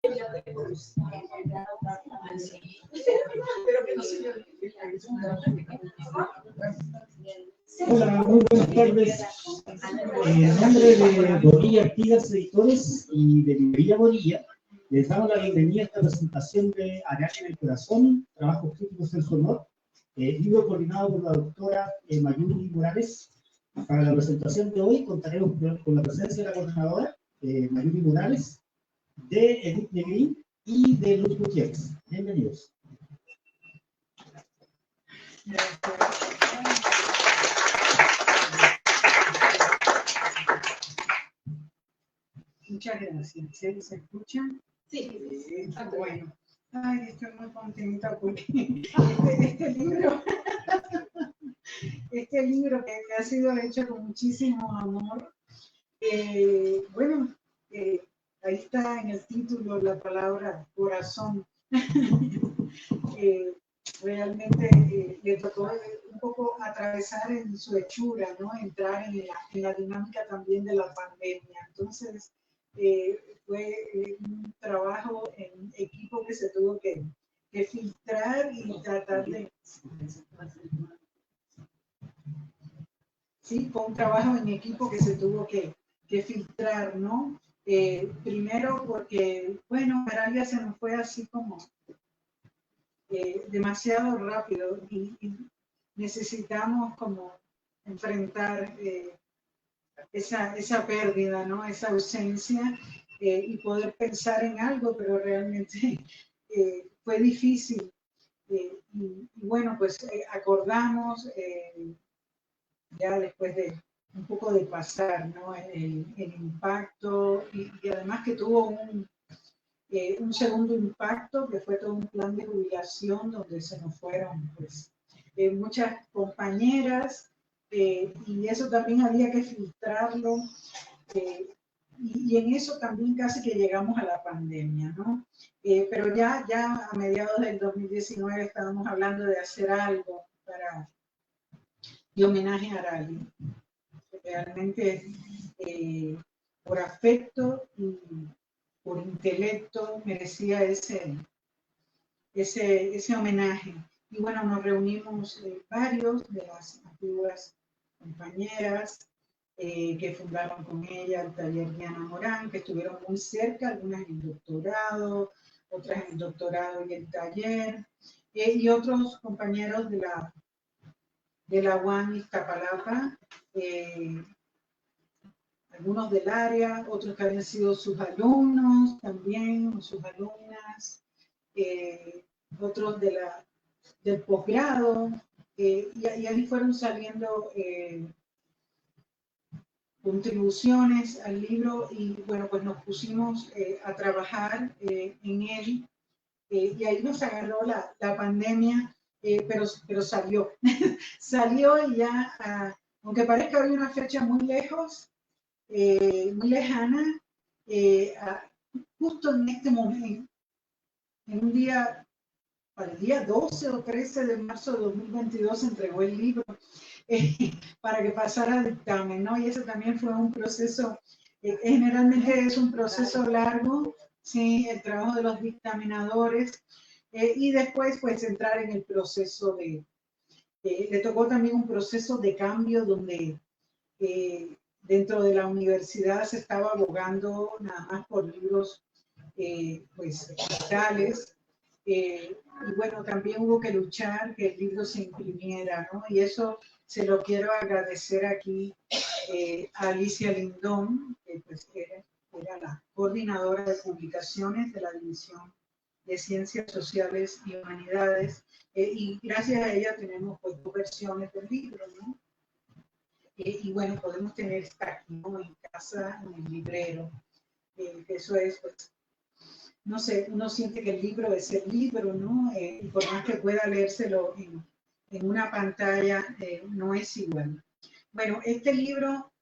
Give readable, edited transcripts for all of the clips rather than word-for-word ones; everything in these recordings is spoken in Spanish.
Hola, muy buenas tardes. En nombre de Bonilla Artigas Editores y de Librería Bonilla, les damos la bienvenida a esta presentación de Araña en el Corazón, Trabajos Críticos en su honor, libro coordinado por la doctora Mayuri Morales. Para la presentación de hoy contaremos con la presencia de la coordinadora Mayuri Morales, de Edith Negrín y de Luz Gutiérrez. Bienvenidos. Muchas gracias. ¿Se escuchan? Sí. Bueno. Ay, estoy muy contenta porque este libro que ha sido hecho con muchísimo amor, ahí está en el título la palabra corazón. Realmente le tocó un poco atravesar en su hechura, ¿no? Entrar en la dinámica también de la pandemia. Entonces, fue un trabajo en equipo que se tuvo que filtrar y tratar de... Sí, fue un trabajo en equipo que se tuvo que filtrar, ¿no? Primero porque, bueno, Aralia se nos fue así como demasiado rápido y necesitamos como enfrentar esa pérdida, ¿no? Esa ausencia y poder pensar en algo, pero realmente fue difícil. Y bueno, pues acordamos ya después de un poco de pasar, ¿no? El impacto y además que tuvo un segundo impacto, que fue todo un plan de jubilación donde se nos fueron pues, muchas compañeras y eso también había que filtrarlo y en eso también casi que llegamos a la pandemia, ¿no? Pero ya a mediados del 2019 estábamos hablando de hacer algo de homenaje a Aralia. Realmente por afecto y por intelecto merecía ese homenaje. Y bueno, nos reunimos varios de las antiguas compañeras que fundaron con ella el taller Diana Morán, que estuvieron muy cerca, algunas en el doctorado, otras en el doctorado y el taller, y otros compañeros de la UAM Iztapalapa, algunos del área, otros que habían sido sus alumnos también, o sus alumnas, otros del posgrado, y ahí fueron saliendo contribuciones al libro y bueno, pues nos pusimos a trabajar en él y ahí nos agarró la pandemia, pero salió, salió y ya, aunque parezca hoy una fecha muy lejos, muy lejana, justo en este momento, en un día, para el día 12 o 13 de marzo de 2022 se entregó el libro para que pasara a dictamen, ¿no? Y ese también fue un proceso, generalmente es un proceso largo, ¿sí? El trabajo de los dictaminadores, y después pues entrar en el proceso le tocó también un proceso de cambio donde dentro de la universidad se estaba abogando nada más por libros pues digitales, y bueno, también hubo que luchar que el libro se imprimiera, ¿no? Y eso se lo quiero agradecer aquí a Alicia Lindón, que pues era la coordinadora de publicaciones de la División de Ciencias Sociales y Humanidades, y gracias a ella tenemos pues 2 versiones del libro, ¿no? Y bueno, podemos tener esta aquí, ¿no? En casa, en el librero. Eso es, pues, no sé, uno siente que el libro es el libro, ¿no? Y por más que pueda leérselo en una pantalla, no es igual. Bueno, este libro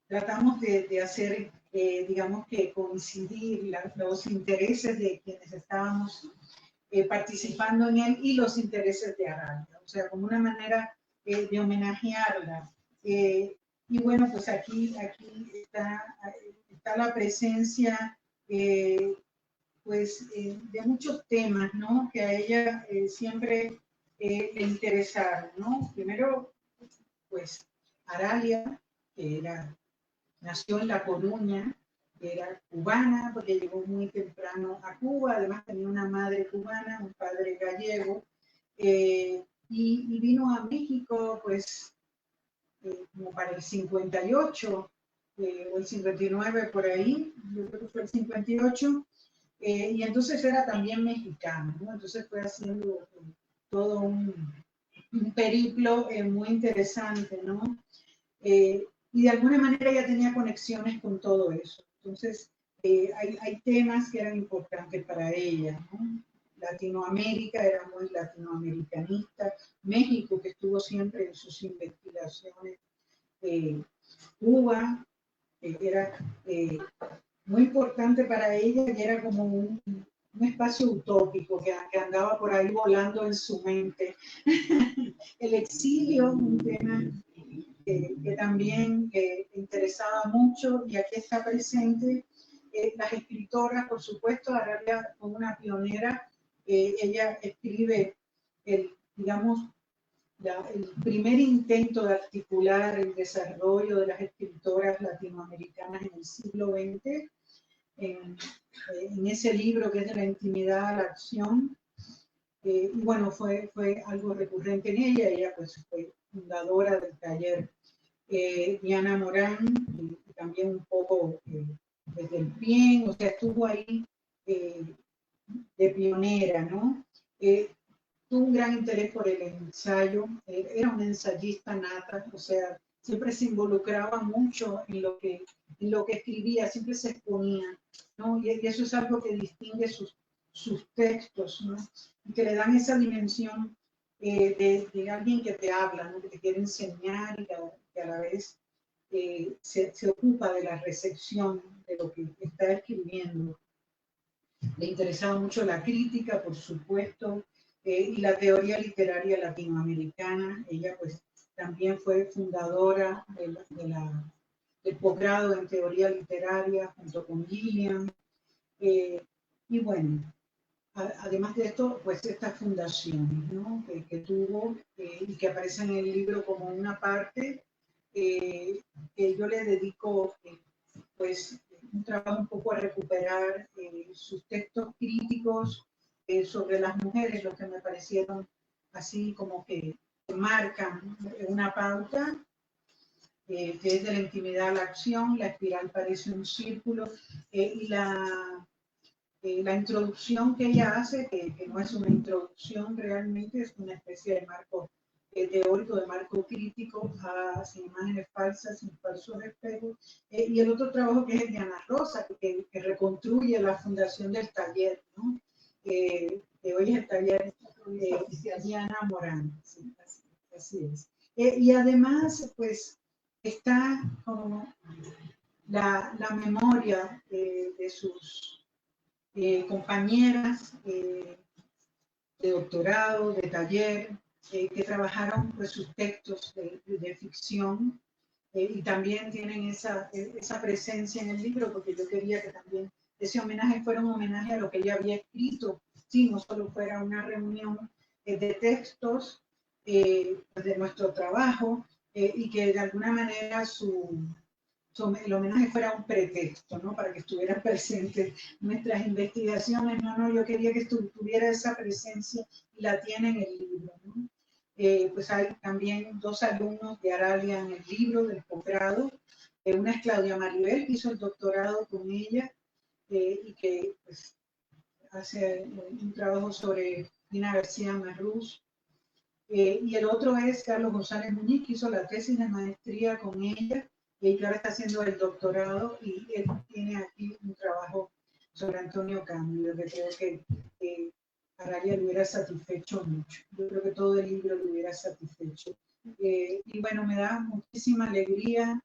tratamos de hacer, digamos que coincidir los intereses de quienes estábamos participando en él y los intereses de Aralia, o sea, como una manera de homenajearla. Y bueno, pues aquí está la presencia pues de muchos temas, ¿no? Que a ella siempre le interesaron, ¿no? Primero, pues Aralia, que nació en La Coruña, que era cubana, porque llegó muy temprano a Cuba, además tenía una madre cubana, un padre gallego, y vino a México, pues, como para el 58, o el 59 por ahí, yo creo que fue el 58, y entonces era también mexicano, ¿no? Entonces fue haciendo todo un periplo muy interesante, ¿no? Y de alguna manera ella tenía conexiones con todo eso. Entonces, hay temas que eran importantes para ella, ¿no? Latinoamérica era muy latinoamericanista, México, que estuvo siempre en sus investigaciones, Cuba, era muy importante para ella y era como un espacio utópico que andaba por ahí volando en su mente. El exilio, un tema que también interesaba mucho, y aquí está presente las escritoras, por supuesto. Aralia fue una pionera, ella escribe digamos, el primer intento de articular el desarrollo de las escritoras latinoamericanas en el siglo XX, en ese libro que es De la intimidad a la acción. Y bueno, fue algo recurrente en ella. Ella pues fue fundadora del taller Diana Morán, y también un poco desde el pie, o sea, estuvo ahí de pionera, ¿no? Tuvo un gran interés por el ensayo, era una ensayista nata, o sea, siempre se involucraba mucho en lo que escribía, siempre se exponía, ¿no? Y eso es algo que distingue sus textos, ¿no? Y que le dan esa dimensión de alguien que te habla, ¿no? Que te quiere enseñar, y que a la vez se ocupa de la recepción de lo que está escribiendo. Le interesaba mucho la crítica, por supuesto, y la teoría literaria latinoamericana. Ella pues también fue fundadora del posgrado en teoría literaria junto con Gillian. Y bueno, además de esto, pues estas fundaciones, ¿no? que tuvo y que aparecen en el libro como una parte que yo le dedico, pues, un trabajo un poco a recuperar sus textos críticos sobre las mujeres, los que me parecieron así como que marcan una pauta, que es De la intimidad a la acción. La espiral parece un círculo, y la introducción que ella hace, que no es una introducción realmente, es una especie de marco teórico, de marco crítico a Sin imágenes falsas, sin falsos espejos. Y el otro trabajo que es el de Ana Rosa, que reconstruye la fundación del taller, ¿no? Que hoy es el taller Diana Morán. Sí, así es. Y además, pues, está como la memoria de sus compañeras de doctorado, de taller, que trabajaron pues, sus textos de ficción, y también tienen esa presencia en el libro, porque yo quería que también ese homenaje fuera un homenaje a lo que ella había escrito, sí, no solo fuera una reunión de textos de nuestro trabajo, y que de alguna manera el homenaje fuera un pretexto, ¿no? Para que estuvieran presentes nuestras investigaciones. No, yo quería que tuviera esa presencia, y la tiene en el libro, ¿no? Pues hay también dos alumnos de Aralia en el libro del posgrado. Una es Claudia Maribel, que hizo el doctorado con ella, y que pues, hace un trabajo sobre Dina García Marrús. Y el otro es Carlos González Muñiz, que hizo la tesis de maestría con ella, y que ahora está haciendo el doctorado, y él tiene aquí un trabajo sobre Antonio Cándido, que creo que Aralia le hubiera satisfecho mucho. Yo creo que todo el libro le hubiera satisfecho. Y bueno, me da muchísima alegría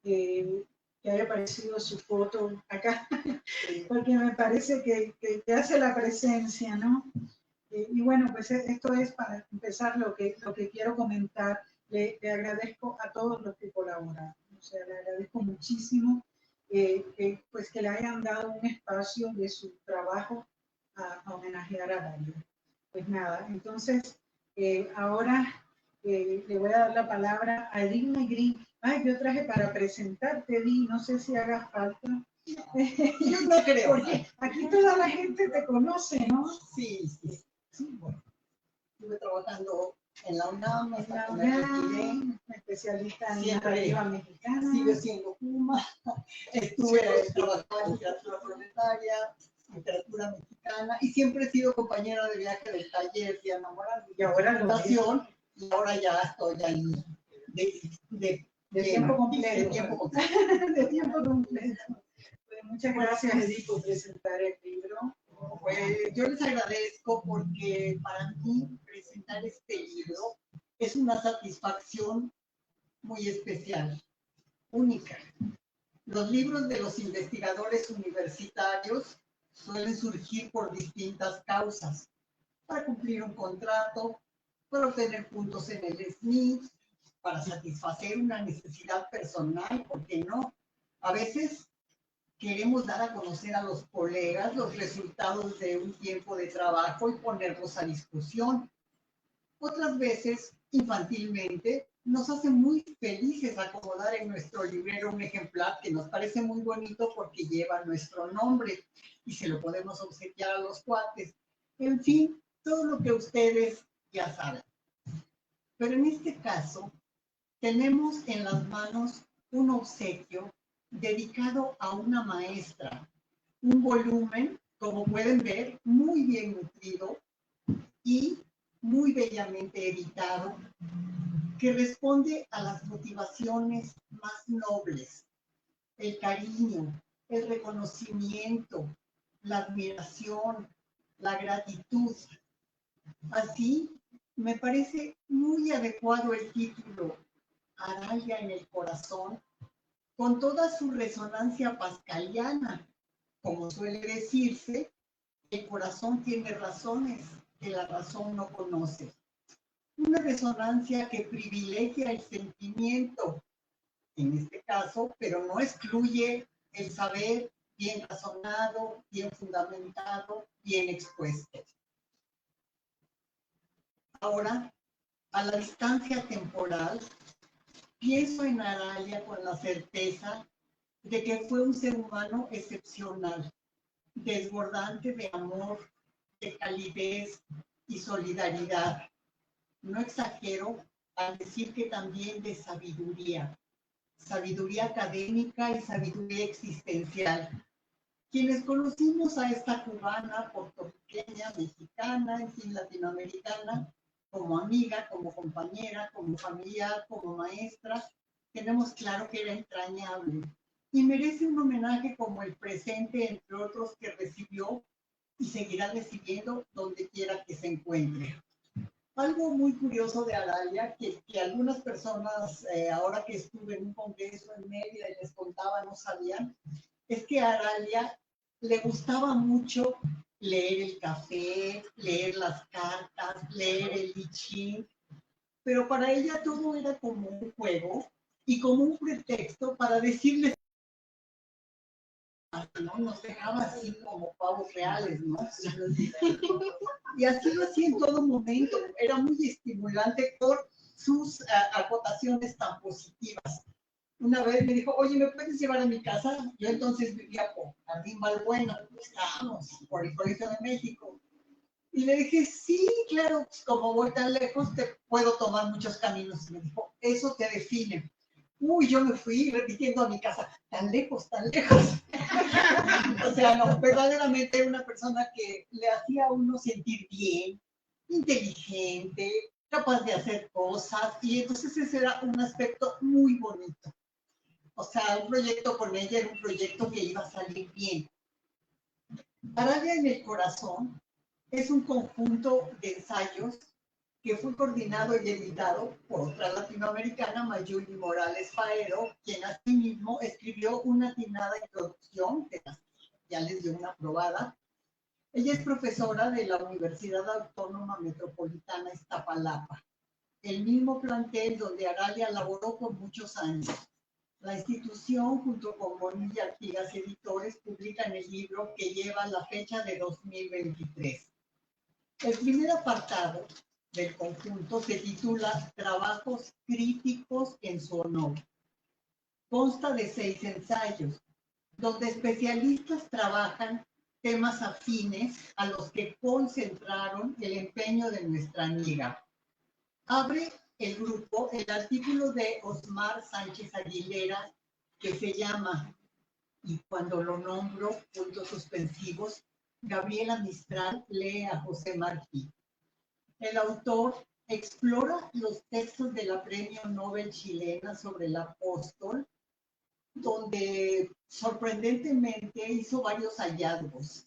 que haya aparecido su foto acá, porque me parece que hace la presencia, ¿no? Y bueno, pues esto es para empezar lo que quiero comentar. Le agradezco a todos los que colaboraron. O sea, le agradezco muchísimo pues que le hayan dado un espacio de su trabajo a homenajear a Darío. Pues nada, entonces ahora le voy a dar la palabra a Edith Negrín. Ay, yo traje para presentarte, Edith, no sé si haga falta. Yo no creo. Porque aquí toda la gente te conoce, ¿no? Sí, sí, sí, bueno. Estuve trabajando en la UNAM, hasta que me La retiré. especialista en Siempre narrativa mexicana. Sigo siendo Puma. Estuve trabajando en literatura proletaria, literatura mexicana, y siempre he sido compañera de viaje del taller Diana Morales. Y ahora lo Fundación, y ahora ya estoy ahí de tiempo completo. De tiempo completo. De tiempo completo. Pues muchas gracias, Edith, por presentar el libro. Pues yo les agradezco porque para mí presentar este libro es una satisfacción muy especial, única. Los libros de los investigadores universitarios suelen surgir por distintas causas, para cumplir un contrato, para obtener puntos en el SNI, para satisfacer una necesidad personal, ¿por qué no? A veces queremos dar a conocer a los colegas los resultados de un tiempo de trabajo y ponerlos a discusión. Otras veces, infantilmente, nos hace muy felices acomodar en nuestro librero un ejemplar que nos parece muy bonito porque lleva nuestro nombre y se lo podemos obsequiar a los cuates. En fin, todo lo que ustedes ya saben. Pero en este caso, tenemos en las manos un obsequio dedicado a una maestra, un volumen, como pueden ver, muy bien nutrido y muy bellamente editado, que responde a las motivaciones más nobles, el cariño, el reconocimiento, la admiración, la gratitud. Así, me parece muy adecuado el título, Aralia en el corazón, con toda su resonancia pascaliana. Como suele decirse, el corazón tiene razones que la razón no conoce. Una resonancia que privilegia el sentimiento, en este caso, pero no excluye el saber bien razonado, bien fundamentado, bien expuesto. Ahora, a la distancia temporal, pienso en Aralia con la certeza de que fue un ser humano excepcional, desbordante de amor, de calidez y solidaridad. No exagero al decir que también de sabiduría, sabiduría académica y sabiduría existencial. Quienes conocimos a esta cubana, puertorriqueña, mexicana, en fin, latinoamericana, como amiga, como compañera, como familiar, como maestra, tenemos claro que era entrañable y merece un homenaje como el presente, entre otros, que recibió y seguirá recibiendo donde quiera que se encuentre. Algo muy curioso de Aralia, que algunas personas, ahora que estuve en un congreso en Mérida y les contaba, no sabían, es que a Aralia le gustaba mucho leer el café, leer las cartas, leer el lichín, pero para ella todo era como un juego y como un pretexto para decirles, ¿no? Nos dejaba así como pavos reales, ¿no? Y así lo hacía en todo momento, era muy estimulante por sus acotaciones tan positivas. Una vez me dijo, oye, ¿me puedes llevar a mi casa? Yo entonces vivía por Jardín Balbuena, estábamos por el Colegio de México. Y le dije, sí, claro, pues como voy tan lejos, te puedo tomar muchos caminos. Y me dijo, eso te define. Uy, yo me fui repitiendo a mi casa, tan lejos, tan lejos. O sea, no, verdaderamente era una persona que le hacía a uno sentir bien, inteligente, capaz de hacer cosas, y entonces ese era un aspecto muy bonito. O sea, un proyecto con ella era un proyecto que iba a salir bien. Aralia en el corazón es un conjunto de ensayos que fue coordinado y editado por otra latinoamericana, Mayuli Morales Faedo, quien asimismo escribió una atinada introducción, que ya les dio una aprobada. Ella es profesora de la Universidad Autónoma Metropolitana Iztapalapa, el mismo plantel donde Aralia laboró por muchos años. La institución, junto con Bonilla Artigas Editores, publican el libro que lleva la fecha de 2023. El primer apartado del conjunto se titula Trabajos críticos en su honor. Consta de 6 ensayos, donde especialistas trabajan temas afines a los que concentraron el empeño de nuestra amiga. Abre el grupo el artículo de Osmar Sánchez Aguilera, que se llama, y cuando lo nombro, puntos suspensivos, Gabriela Mistral lee a José Martí. El autor explora los textos de la Premio Nobel chilena sobre el apóstol, donde sorprendentemente hizo varios hallazgos.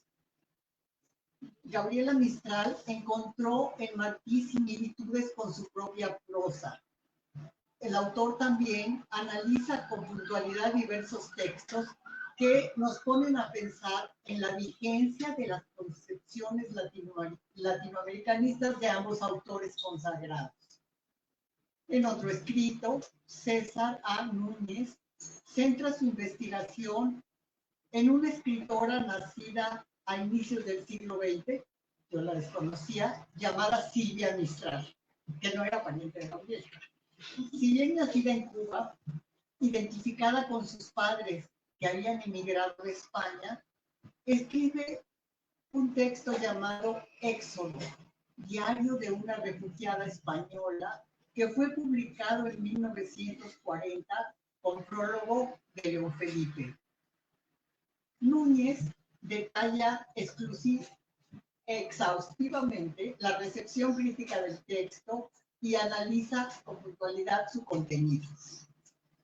Gabriela Mistral encontró en Martí similitudes con su propia prosa. El autor también analiza con puntualidad diversos textos que nos ponen a pensar en la vigencia de las concepciones latinoamericanistas de ambos autores consagrados. En otro escrito, César A. Núñez centra su investigación en una escritora nacida a inicios del siglo XX, yo la desconocía, llamada Silvia Mistral, que no era pariente de Gabriela. Si bien nacida en Cuba, identificada con sus padres que habían emigrado de España, escribe un texto llamado Éxodo, diario de una refugiada española, que fue publicado en 1940 con prólogo de León Felipe. Núñez detalla exhaustivamente la recepción crítica del texto y analiza con puntualidad su contenido.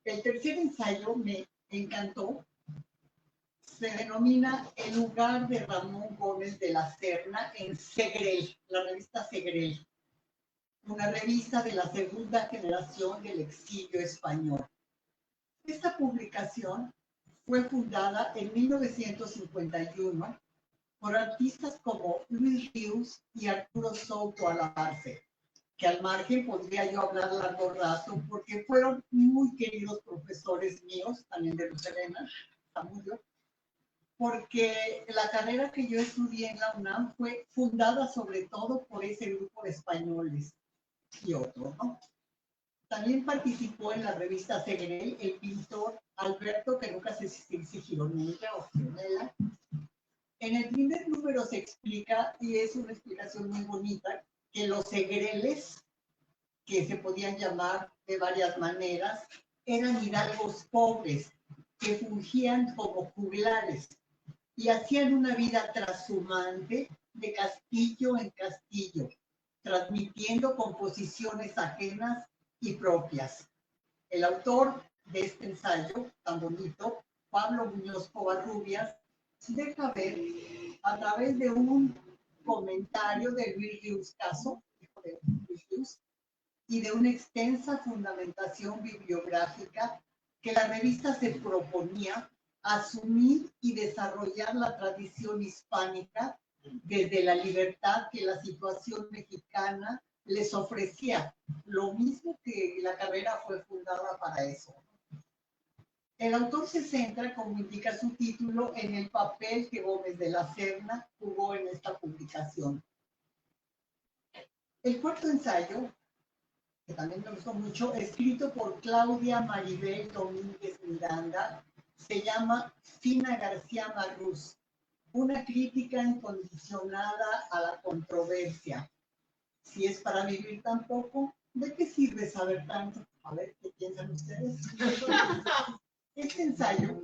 El tercer ensayo me encantó. Se denomina El lugar de Ramón Gómez de la Serna en Segrel, la revista Segrel, una revista de la segunda generación del exilio español. Esta publicación fue fundada en 1951 por artistas como Luis Ríos y Arturo Souto Alabarce, que al margen podría yo hablar largo rato porque fueron muy queridos profesores míos, también de Luz Helena Zamudio, porque la carrera que yo estudié en la UNAM fue fundada sobre todo por ese grupo de españoles y otros, ¿no? También participó en la revista Segrel el pintor Alberto, que nunca sé si se dice Gironella o Gironella. En el primer número se explica, y es una explicación muy bonita, que los segreles, que se podían llamar de varias maneras, eran hidalgos pobres que fungían como juglares y hacían una vida trashumante de castillo en castillo, transmitiendo composiciones ajenas y propias. El autor de este ensayo tan bonito, Pablo Muñoz Covarrubias, deja ver a través de un comentario de Luis Ríos Caso, hijo de Luis Ríos, y de una extensa fundamentación bibliográfica que la revista se proponía asumir y desarrollar la tradición hispánica desde la libertad que la situación mexicana les ofrecía, lo mismo que la carrera fue fundada para eso. El autor se centra, como indica su título, en el papel que Gómez de la Serna jugó en esta publicación. El cuarto ensayo, que también me gustó mucho, escrito por Claudia Maribel Domínguez Miranda, se llama Fina García Marrús, una crítica incondicionada a la controversia. Si es para vivir tan poco, ¿de qué sirve saber tanto? A ver, ¿qué piensan ustedes? Este ensayo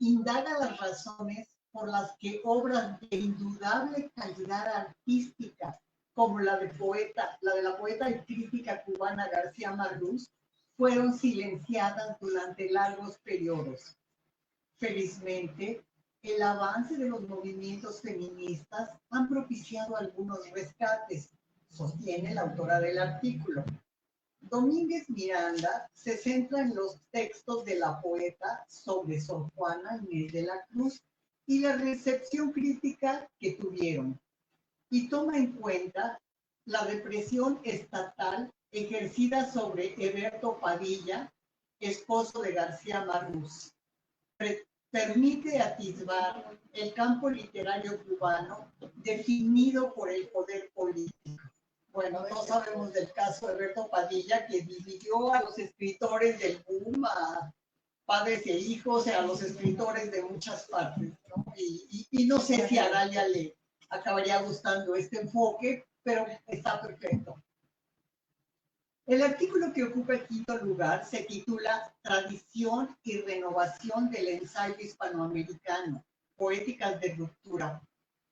indaga las razones por las que obras de indudable calidad artística, como la de la poeta y crítica cubana García Marrús, fueron silenciadas durante largos periodos. Felizmente, el avance de los movimientos feministas han propiciado algunos rescates, sostiene la autora del artículo. Domínguez Miranda se centra en los textos de la poeta sobre Sor Juana Inés de la Cruz y la recepción crítica que tuvieron, y toma en cuenta la represión estatal ejercida sobre Heberto Padilla esposo de García Márquez, permite atisbar el campo literario cubano definido por el poder político. Bueno, no sabemos del caso de Alberto Padilla, que dividió a los escritores del boom, a padres e hijos, a los escritores de muchas partes, ¿no? Y no sé si a Aralia le acabaría gustando este enfoque, pero está perfecto. El artículo que ocupa el quinto lugar se titula Tradición y renovación del ensayo hispanoamericano, poéticas de ruptura.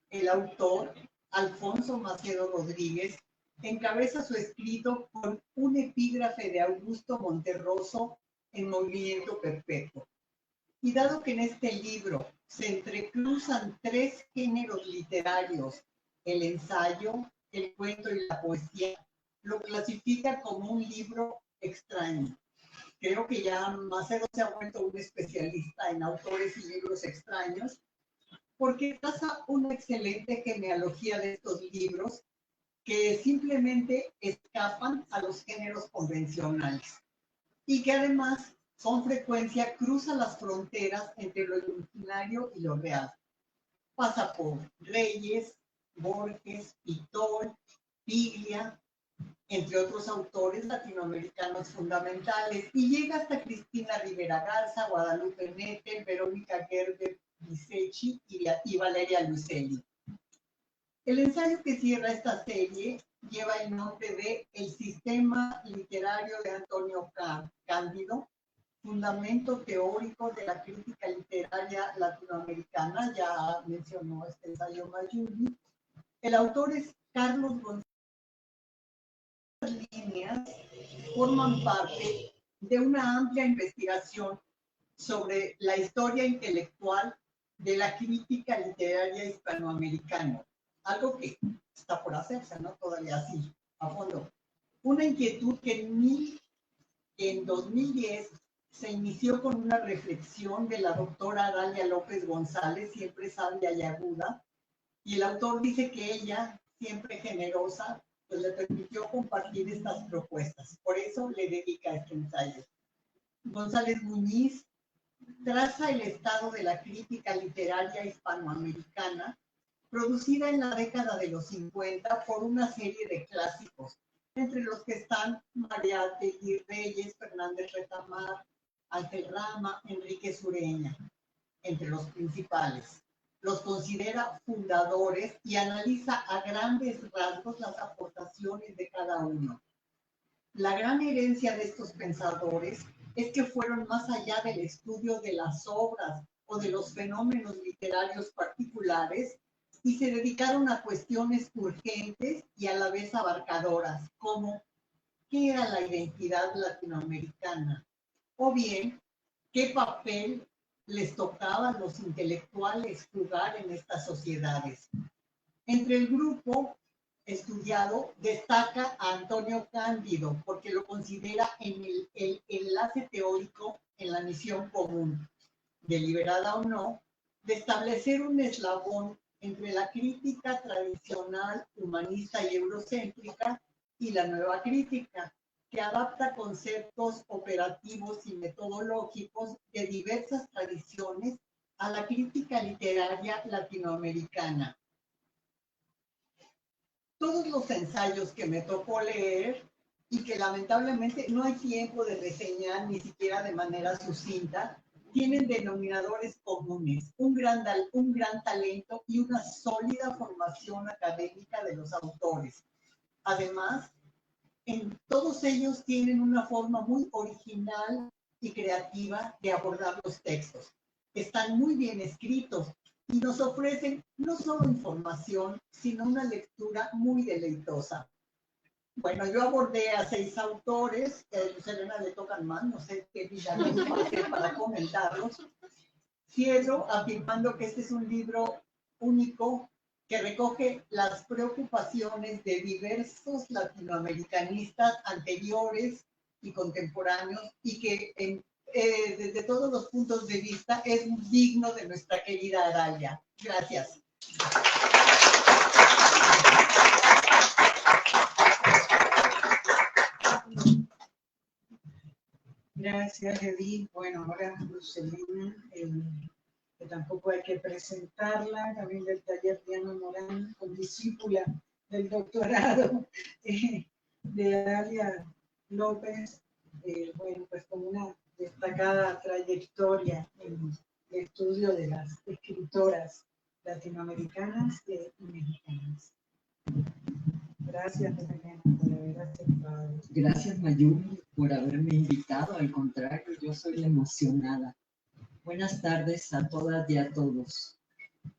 El autor, Alfonso Macedo Rodríguez, encabeza su escrito con un epígrafe de Augusto Monterroso en Movimiento Perpetuo. Y dado que en este libro se entrecruzan tres géneros literarios, el ensayo, el cuento y la poesía, lo clasifica como un libro extraño. Creo que ya Macedo se ha vuelto un especialista en autores y libros extraños, porque traza una excelente genealogía de estos libros que simplemente escapan a los géneros convencionales y que además con frecuencia cruzan las fronteras entre lo imaginario y lo real. Pasa por Reyes, Borges, Pitol, Piglia, entre otros autores latinoamericanos fundamentales, y llega hasta Cristina Rivera Garza, Guadalupe Nettel, Verónica Gerber Bisechi y Valeria Luiselli. El ensayo que cierra esta serie lleva el nombre de El sistema literario de Antonio Cándido, fundamento teórico de la crítica literaria latinoamericana. Ya mencionó este ensayo Mayuli. El autor es Carlos González. Las líneas forman parte de una amplia investigación sobre la historia intelectual de la crítica literaria hispanoamericana, algo que está por hacerse, ¿no? Todavía así, a fondo. Una inquietud que en 2010 se inició con una reflexión de la doctora Aralia López González, siempre sabia y aguda, y el autor dice que ella, siempre generosa, pues le permitió compartir estas propuestas. Por eso le dedica este ensayo. González Muñiz traza el estado de la crítica literaria hispanoamericana, producida en la década de los 50 por una serie de clásicos, entre los que están Mariátegui, Reyes, Fernández Retamar, Ángel Rama, Enrique Sureña, entre los principales. Los considera fundadores y analiza a grandes rasgos las aportaciones de cada uno. La gran herencia de estos pensadores es que fueron más allá del estudio de las obras o de los fenómenos literarios particulares y se dedicaron a cuestiones urgentes y a la vez abarcadoras, como ¿qué era la identidad latinoamericana? O bien, ¿qué papel les tocaba a los intelectuales jugar en estas sociedades? Entre el grupo estudiado destaca a Antonio Cándido porque lo considera en el enlace teórico en la misión común, deliberada o no, de establecer un eslabón entre la crítica tradicional, humanista y eurocéntrica y la nueva crítica, que adapta conceptos operativos y metodológicos de diversas tradiciones a la crítica literaria latinoamericana. Todos los ensayos que me tocó leer y que lamentablemente no hay tiempo de reseñar ni siquiera de manera sucinta, tienen denominadores comunes, un gran talento y una sólida formación académica de los autores. Además, en todos ellos tienen una forma muy original y creativa de abordar los textos. Están muy bien escritos y nos ofrecen no solo información, sino una lectura muy deleitosa. Bueno, yo abordé a 6 autores, a Elena le tocan más, no sé qué digan para comentarlos. Cierro afirmando que este es un libro único que recoge las preocupaciones de diversos latinoamericanistas anteriores y contemporáneos y que desde todos los puntos de vista es digno de nuestra querida Aralia. Gracias. Gracias, Edith. Bueno, ahora Lucelina, que tampoco hay que presentarla, también del taller Diana Morán, condiscípula del doctorado de Aralia López, bueno, pues con una destacada trayectoria en el estudio de las escritoras latinoamericanas y mexicanas. Gracias, Elena, por haber aceptado. Gracias, Mayumi, por haberme invitado. Al contrario, yo soy la emocionada. Buenas tardes a todas y a todos.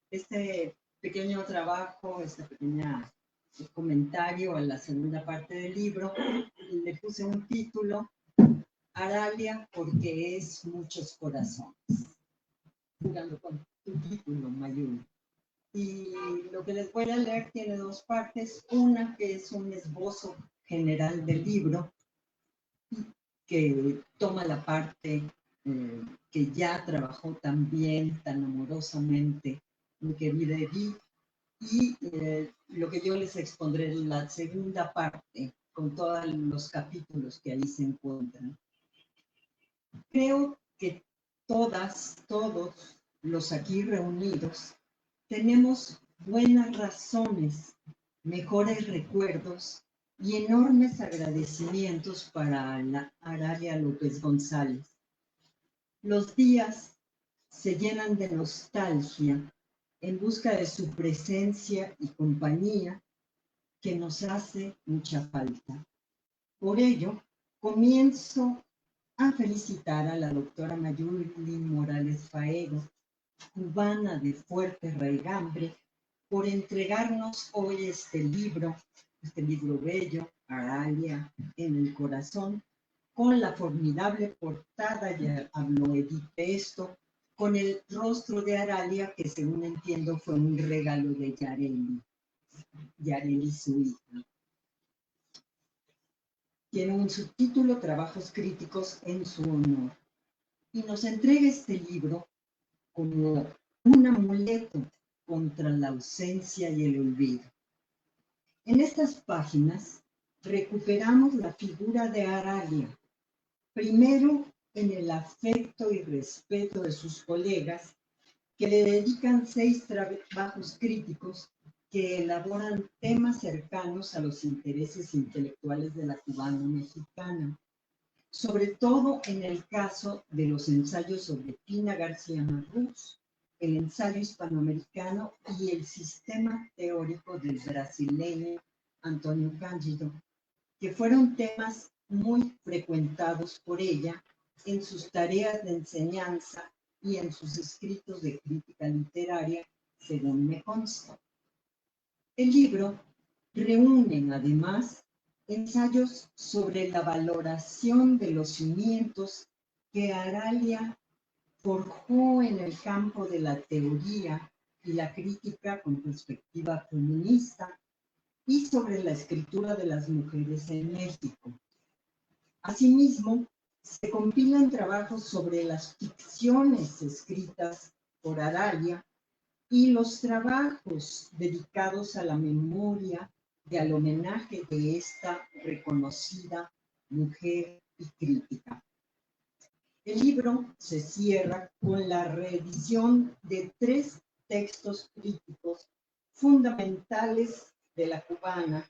Este pequeño trabajo, este pequeño comentario a la segunda parte del libro, le puse un título, Aralia, porque es muchos corazones. Jugando con tu título, Mayumi. Y lo que les voy a leer tiene dos partes. Una que es un esbozo general del libro, que toma la parte que ya trabajó tan bien, tan amorosamente, mi querida Edith, y lo que yo les expondré en la segunda parte, con todos los capítulos que ahí se encuentran. Creo que todas, todos los aquí reunidos, tenemos buenas razones, mejores recuerdos y enormes agradecimientos para Aralia López González. Los días se llenan de nostalgia en busca de su presencia y compañía que nos hace mucha falta. Por ello, comienzo a felicitar a la doctora Mayuli Morales Faedo, cubana de fuerte raigambre, por entregarnos hoy este libro bello, Aralia en el corazón, con la formidable portada, ya habló Edith de esto, con el rostro de Aralia, que según entiendo fue un regalo de Yareli su hija. Tiene un subtítulo, Trabajos críticos en su honor, y nos entrega este libro como un amuleto contra la ausencia y el olvido. En estas páginas recuperamos la figura de Aralia, primero en el afecto y respeto de sus colegas, que le dedican 6 trabajos críticos que elaboran temas cercanos a los intereses intelectuales de la cubano-mexicana, sobre todo en el caso de los ensayos sobre Pina García Marrús, el ensayo hispanoamericano y el sistema teórico del brasileño Antonio Cândido, que fueron temas muy frecuentados por ella en sus tareas de enseñanza y en sus escritos de crítica literaria, según me consta. El libro reúne además ensayos sobre la valoración de los cimientos que Aralia forjó en el campo de la teoría y la crítica con perspectiva feminista y sobre la escritura de las mujeres en México. Asimismo, se compilan trabajos sobre las ficciones escritas por Aralia y los trabajos dedicados a la memoria y al homenaje de esta reconocida mujer y crítica. El libro se cierra con la reedición de 3 textos críticos fundamentales de la cubana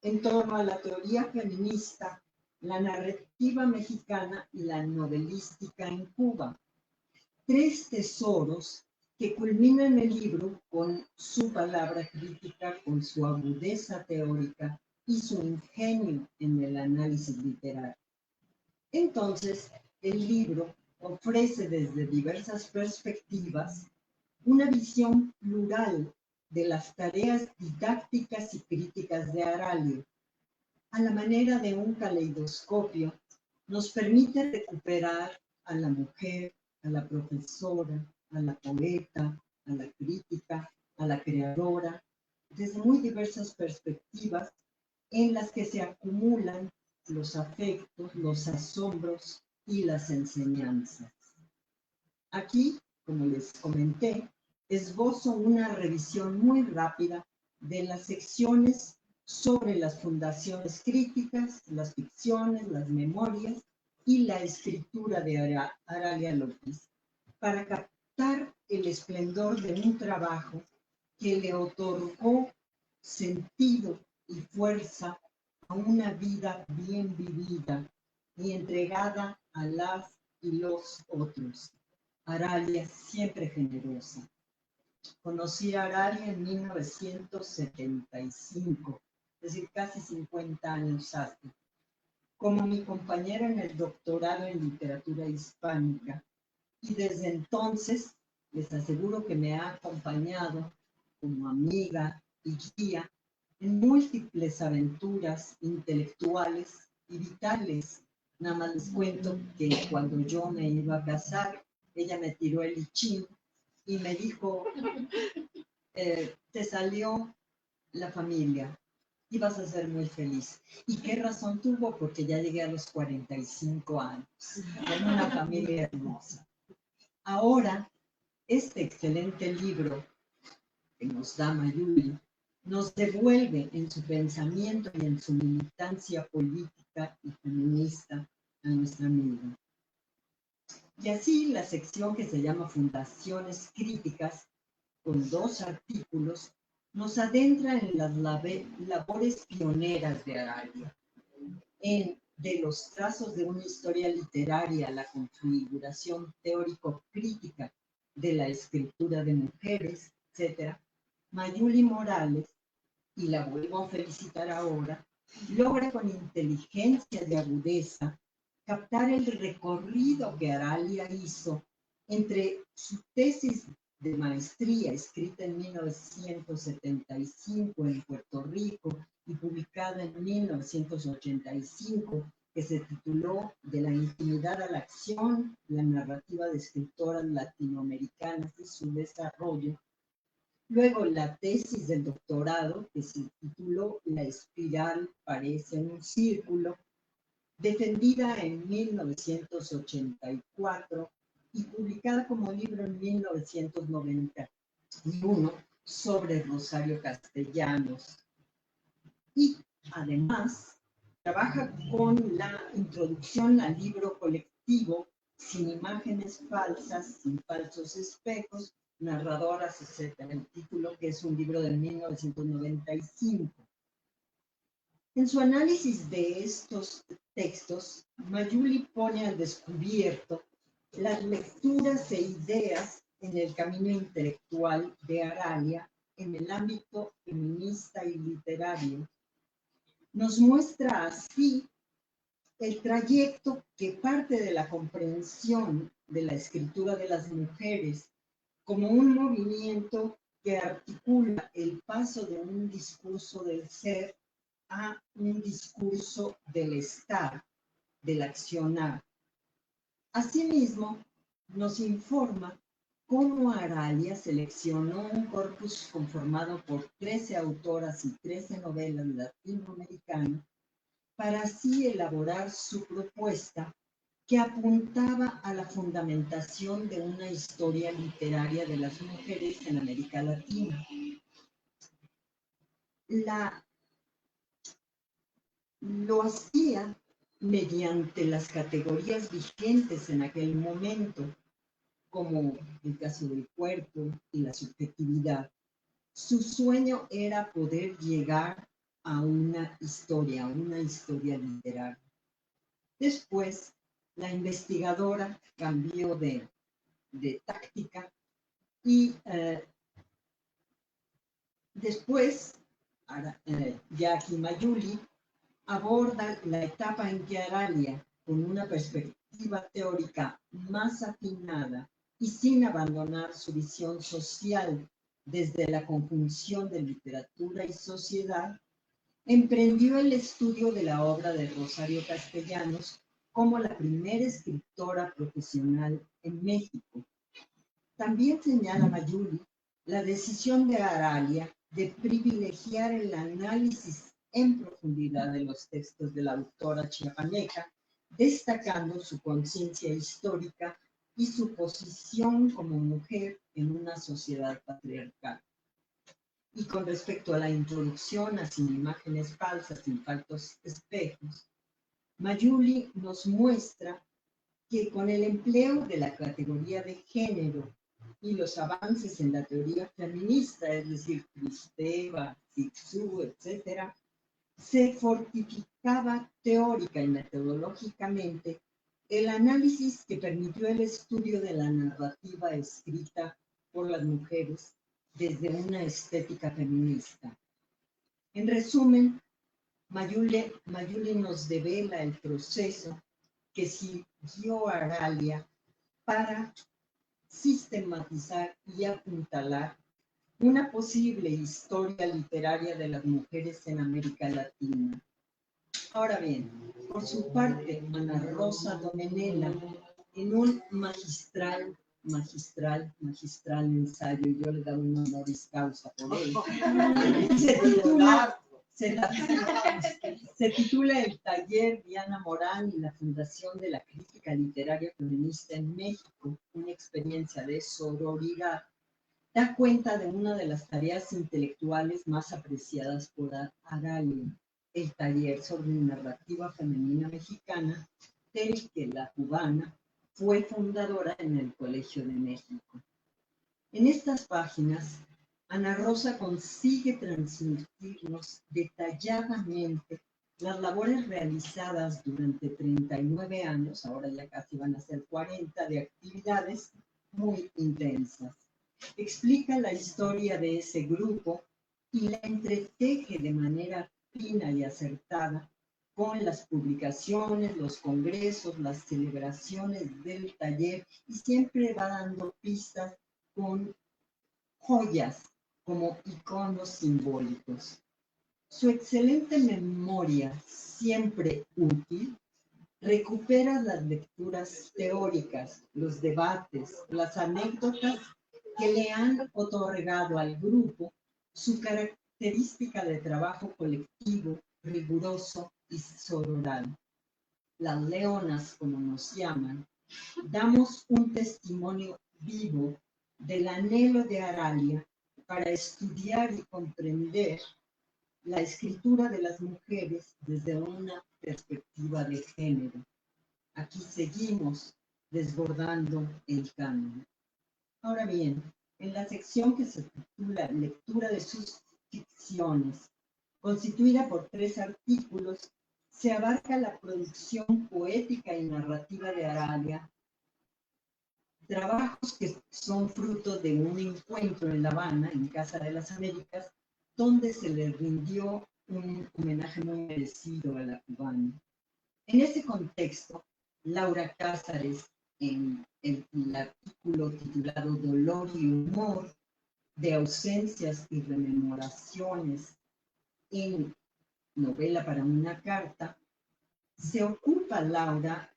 en torno a la teoría feminista, la narrativa mexicana y la novelística en Cuba. 3 tesoros que culminan el libro con su palabra crítica, con su agudeza teórica y su ingenio en el análisis literario. Entonces, el libro ofrece desde diversas perspectivas una visión plural de las tareas didácticas y críticas de Aralia. A la manera de un caleidoscopio, nos permite recuperar a la mujer, a la profesora, a la poeta, a la crítica, a la creadora, desde muy diversas perspectivas en las que se acumulan los afectos, los asombros y las enseñanzas. Aquí, como les comenté, esbozo una revisión muy rápida de las secciones sobre las fundaciones críticas, las ficciones, las memorias y la escritura de Aralia López para captar el esplendor de un trabajo que le otorgó sentido y fuerza a una vida bien vivida y entregada a las y los otros. Aralia siempre generosa. Conocí a Aralia en 1975, es decir, casi 50 años hace, como mi compañera en el doctorado en literatura hispánica. Y desde entonces, les aseguro que me ha acompañado como amiga y guía en múltiples aventuras intelectuales y vitales. Nada más les cuento que cuando yo me iba a casar, ella me tiró el lichín y me dijo, te salió la familia y vas a ser muy feliz. ¿Y qué razón tuvo? Porque ya llegué a los 45 años, con una familia hermosa. Ahora, este excelente libro que nos da Mayuli nos devuelve en su pensamiento y en su militancia política y feminista a nuestra amiga. Y así la sección que se llama Fundaciones Críticas, con 2 artículos, nos adentra en las labores pioneras de Aralia, de los trazos de una historia literaria, la configuración teórico-crítica de la escritura de mujeres, etc. Mayuli Morales, y la vuelvo a felicitar ahora, logra con inteligencia y agudeza captar el recorrido que Aralia hizo entre su tesis de maestría, escrita en 1975 en Puerto Rico y publicada en 1985, que se tituló De la intimidad a la acción, la narrativa de escritoras latinoamericanas y su desarrollo. Luego la tesis del doctorado, que se tituló La espiral parece un círculo, defendida en 1984 y publicada como libro en 1991 sobre Rosario Castellanos. Y además trabaja con la introducción al libro colectivo Sin imágenes falsas, sin falsos espejos, narradoras, etc. El título, que es un libro de 1995. En su análisis de estos textos, Mayuli pone al descubierto las lecturas e ideas en el camino intelectual de Aralia en el ámbito feminista y literario. Nos muestra así el trayecto que parte de la comprensión de la escritura de las mujeres como un movimiento que articula el paso de un discurso del ser a un discurso del estar, del accionar. Asimismo, nos informa cómo Aralia seleccionó un corpus conformado por 13 autoras y 13 novelas latinoamericanas para así elaborar su propuesta, que apuntaba a la fundamentación de una historia literaria de las mujeres en América Latina. Lo hacía mediante las categorías vigentes en aquel momento, como el caso del cuerpo y la subjetividad. Su sueño era poder llegar a una historia literaria. Después, la investigadora cambió de táctica y después, Jackie Mayuli aborda la etapa en que Aralia, con una perspectiva teórica más afinada y sin abandonar su visión social desde la conjunción de literatura y sociedad, emprendió el estudio de la obra de Rosario Castellanos como la primera escritora profesional en México. También señala Mayuli la decisión de Aralia de privilegiar el análisis en profundidad de los textos de la autora chiapaneca, destacando su conciencia histórica y su posición como mujer en una sociedad patriarcal. Y con respecto a la introducción a Sin imágenes falsas, sin falsos espejos, Mayuli nos muestra que con el empleo de la categoría de género y los avances en la teoría feminista, es decir, Kristeva, Cixous, etc., se fortificaba teórica y metodológicamente el análisis que permitió el estudio de la narrativa escrita por las mujeres desde una estética feminista. En resumen, Mayuli nos devela el proceso que siguió Aralia para sistematizar y apuntalar una posible historia literaria de las mujeres en América Latina. Ahora bien, por su parte, Ana Rosa Domenela, en un magistral ensayo, y yo le doy un honoris causa por él, se titula El taller Diana Morán y la Fundación de la Crítica Literaria Feminista en México, una experiencia de sororidad. Da cuenta de una de las tareas intelectuales más apreciadas por Aralia, el taller sobre narrativa femenina mexicana, del que la cubana fue fundadora en el Colegio de México. En estas páginas, Ana Rosa consigue transmitirnos detalladamente las labores realizadas durante 39 años, ahora ya casi van a ser 40, de actividades muy intensas. Explica la historia de ese grupo y la entreteje de manera fina y acertada con las publicaciones, los congresos, las celebraciones del taller, y siempre va dando pistas con joyas como iconos simbólicos. Su excelente memoria, siempre útil, recupera las lecturas teóricas, los debates, las anécdotas que le han otorgado al grupo su característica de trabajo colectivo, riguroso y sororal. Las leonas, como nos llaman, damos un testimonio vivo del anhelo de Aralia para estudiar y comprender la escritura de las mujeres desde una perspectiva de género. Aquí seguimos desbordando el canon. Ahora bien, en la sección que se titula Lectura de sus ficciones, constituida por 3 artículos, se abarca la producción poética y narrativa de Aralia, trabajos que son fruto de un encuentro en La Habana, en Casa de las Américas, donde se le rindió un homenaje muy merecido a la cubana. En ese contexto, Laura Cázares, en el artículo titulado Dolor y Humor, de ausencias y rememoraciones en Novela para una carta, se ocupa Laura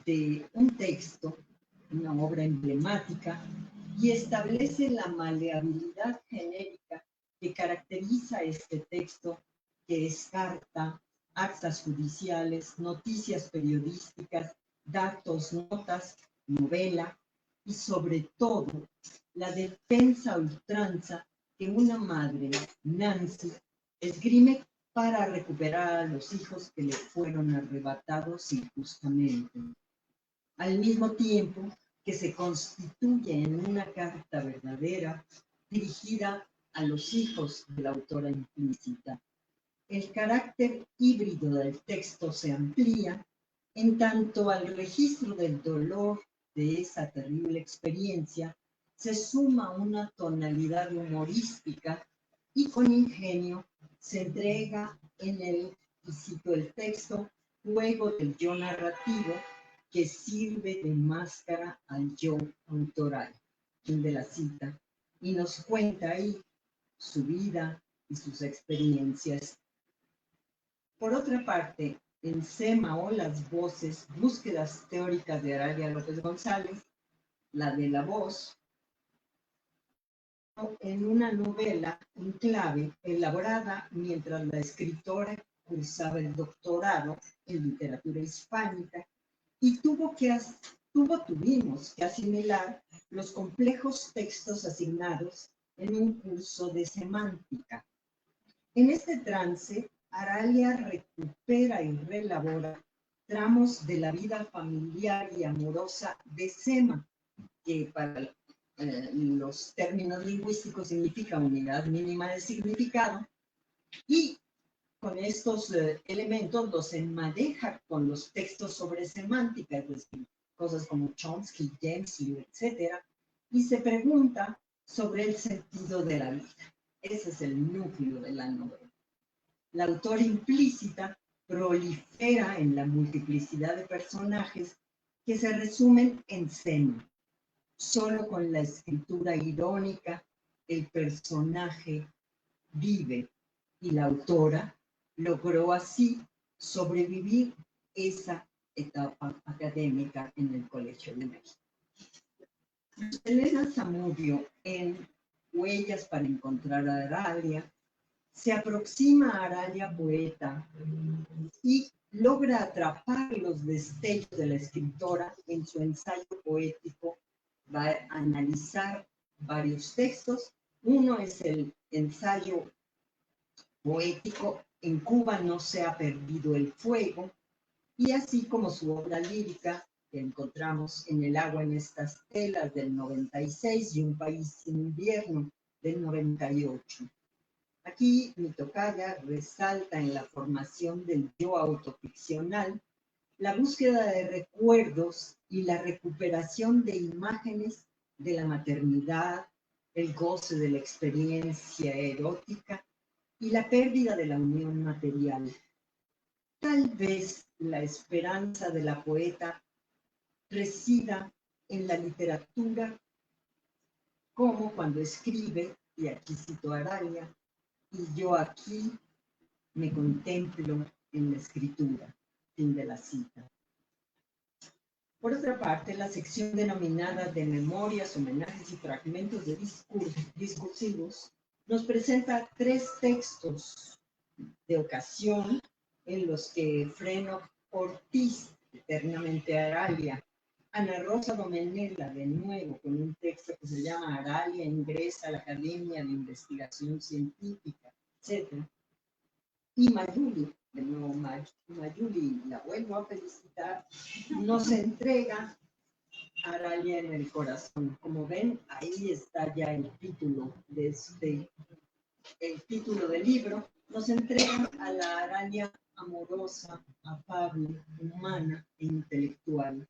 de un texto, una obra emblemática, y establece la maleabilidad genérica que caracteriza este texto, que descarta actas judiciales, noticias periodísticas, datos, notas, novela y sobre todo la defensa a ultranza que una madre, Nancy, esgrime para recuperar a los hijos que le fueron arrebatados injustamente. Al mismo tiempo que se constituye en una carta verdadera dirigida a los hijos de la autora implícita. El carácter híbrido del texto se amplía en tanto al registro del dolor de esa terrible experiencia se suma una tonalidad humorística y con ingenio se entrega en el, y cito el texto, juego del yo narrativo que sirve de máscara al yo autoral, fin de la cita, y nos cuenta ahí su vida y sus experiencias. Por otra parte, en Sema o las voces, búsquedas teóricas de Aralia López González, la de la voz, en una novela en clave elaborada mientras la escritora cursaba el doctorado en literatura hispánica y tuvimos que asimilar los complejos textos asignados en un curso de semántica. En este trance, Aralia recupera y relabora tramos de la vida familiar y amorosa de Sema, que para los términos lingüísticos significa unidad mínima de significado, y con estos elementos los enmadeja con los textos sobre semántica, es decir, cosas como Chomsky, James, etc., y se pregunta sobre el sentido de la vida. Ese es el núcleo de la novela. La autora implícita prolifera en la multiplicidad de personajes que se resumen en Sema. Solo con la escritura irónica el personaje vive y la autora logró así sobrevivir esa etapa académica en el Colegio de México. Elena Zamudio, en Huellas para encontrar a Aralia, se aproxima a Aralia poeta y logra atrapar los destellos de la escritora en su ensayo poético. Va a analizar varios textos. Uno es el ensayo poético En Cuba no se ha perdido el fuego, y así como su obra lírica que encontramos en El agua en estas telas del 96 y Un país sin invierno del 98. Aquí mi tocaya resalta en la formación del yo autoficcional la búsqueda de recuerdos y la recuperación de imágenes de la maternidad, el goce de la experiencia erótica y la pérdida de la unión material. Tal vez la esperanza de la poeta resida en la literatura, como cuando escribe, y aquí cito a Aralia, y yo aquí me contemplo en la escritura. Fin de la cita. Por otra parte, la sección denominada de memorias, homenajes y fragmentos de discursivos nos presenta 3 textos de ocasión en los que Freno Ortiz, eternamente Aralia, Ana Rosa Domenela, de nuevo, con un texto que se llama Aralia ingresa a la Academia de Investigación Científica, etc. Y Mayuli, de nuevo Mayuli, la vuelvo a felicitar, nos entrega Aralia en el corazón. Como ven, ahí está ya el título de el título del libro. Nos entrega a la Aralia amorosa, afable, humana e intelectual.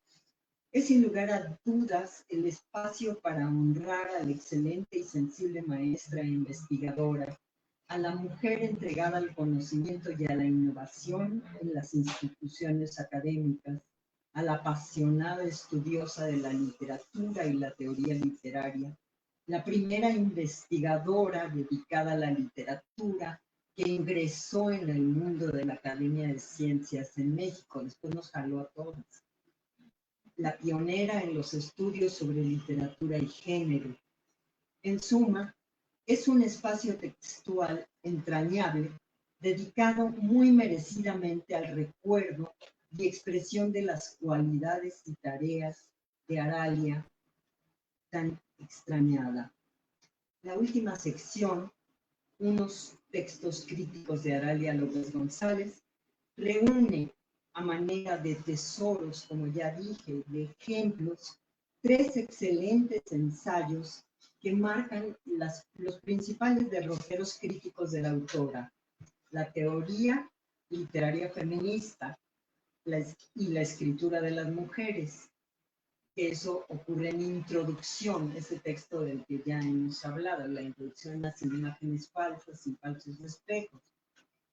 Es sin lugar a dudas el espacio para honrar a la excelente y sensible maestra e investigadora, a la mujer entregada al conocimiento y a la innovación en las instituciones académicas, a la apasionada estudiosa de la literatura y la teoría literaria, la primera investigadora dedicada a la literatura que ingresó en el mundo de la Academia de Ciencias en México, después nos jaló a todos, la pionera en los estudios sobre literatura y género. En suma, es un espacio textual entrañable, dedicado muy merecidamente al recuerdo y expresión de las cualidades y tareas de Aralia, tan extrañada. La última sección, unos textos críticos de Aralia López González, reúne a manera de tesoros, como ya dije, de ejemplos, 3 excelentes ensayos que marcan los principales derroteros críticos de la autora: la teoría literaria feminista y la escritura de las mujeres. Eso ocurre en introducción, ese texto del que ya hemos hablado, la introducción a las imágenes falsas y falsos espejos.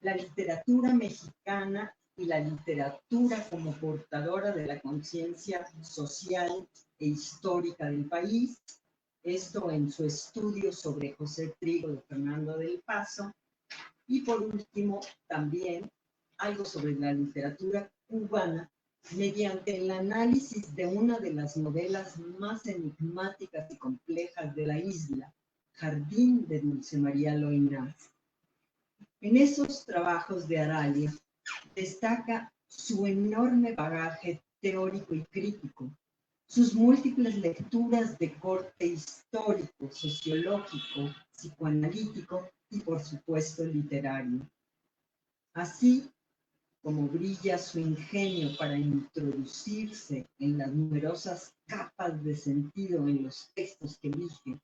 La literatura mexicana y la literatura como portadora de la conciencia social e histórica del país, esto en su estudio sobre José Trigo de Fernando del Paso, y por último también algo sobre la literatura cubana mediante el análisis de una de las novelas más enigmáticas y complejas de la isla, Jardín de Dulce María Loinaz. En esos trabajos de Aralia destaca su enorme bagaje teórico y crítico, sus múltiples lecturas de corte histórico, sociológico, psicoanalítico y, por supuesto, literario. Así, como brilla su ingenio para introducirse en las numerosas capas de sentido en los textos que elige,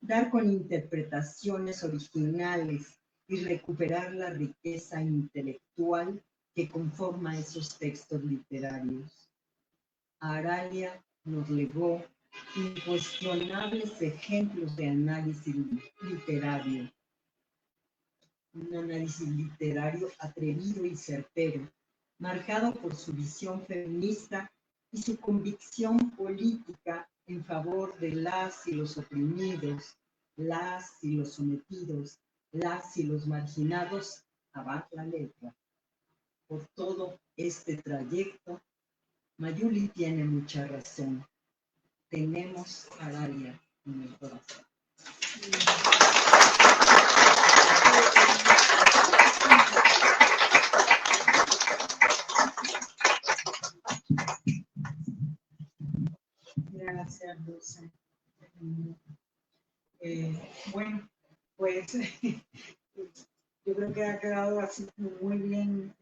dar con interpretaciones originales y recuperar la riqueza intelectual que conforma esos textos literarios. Aralia nos legó incuestionables ejemplos de análisis literario. Un análisis literario atrevido y certero, marcado por su visión feminista y su convicción política en favor de las y los oprimidos, las y los sometidos, las y los marginados, abajo la letra. Por todo este trayecto, Mayuli tiene mucha razón. Tenemos a Aralia en el corazón. Gracias, Dulce. Bueno, pues yo creo que ha quedado así muy bien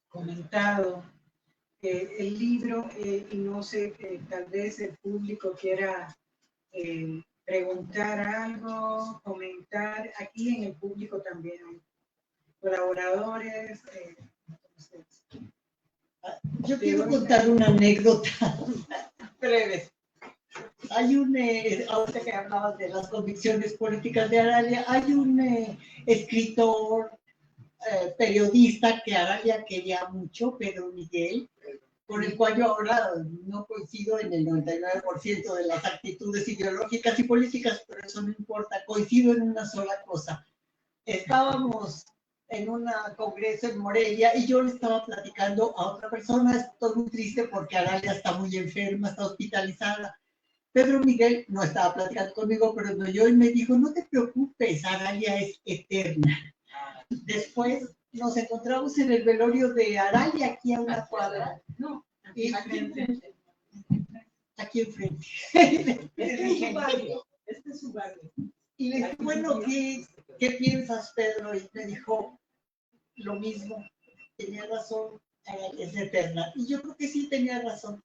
comentado el libro, y no sé, tal vez el público quiera preguntar algo, comentar. Aquí en el público también hay colaboradores. Entonces, yo quiero contar una anécdota breve. Hay ahorita que hablabas de las convicciones políticas de Aralia, hay un escritor, periodista que Aralia quería mucho, Pedro Miguel, con el cual yo ahora no coincido en el 99% de las actitudes ideológicas y políticas, pero eso no importa, coincido en una sola cosa. Estábamos en un congreso en Morelia y yo le estaba platicando a otra persona, estoy muy triste porque Aralia está muy enferma, está hospitalizada. Pedro Miguel no estaba platicando conmigo, pero me oyó y me dijo, no te preocupes, Aralia es eterna. Después nos encontramos en el velorio de Aralia, aquí a una cuadra. No, aquí enfrente. Aquí enfrente. Este es su barrio. Y le dije, bueno, ¿qué piensas, Pedro? Y me dijo lo mismo. Tenía razón, Aralia es eterna. Y yo creo que sí tenía razón.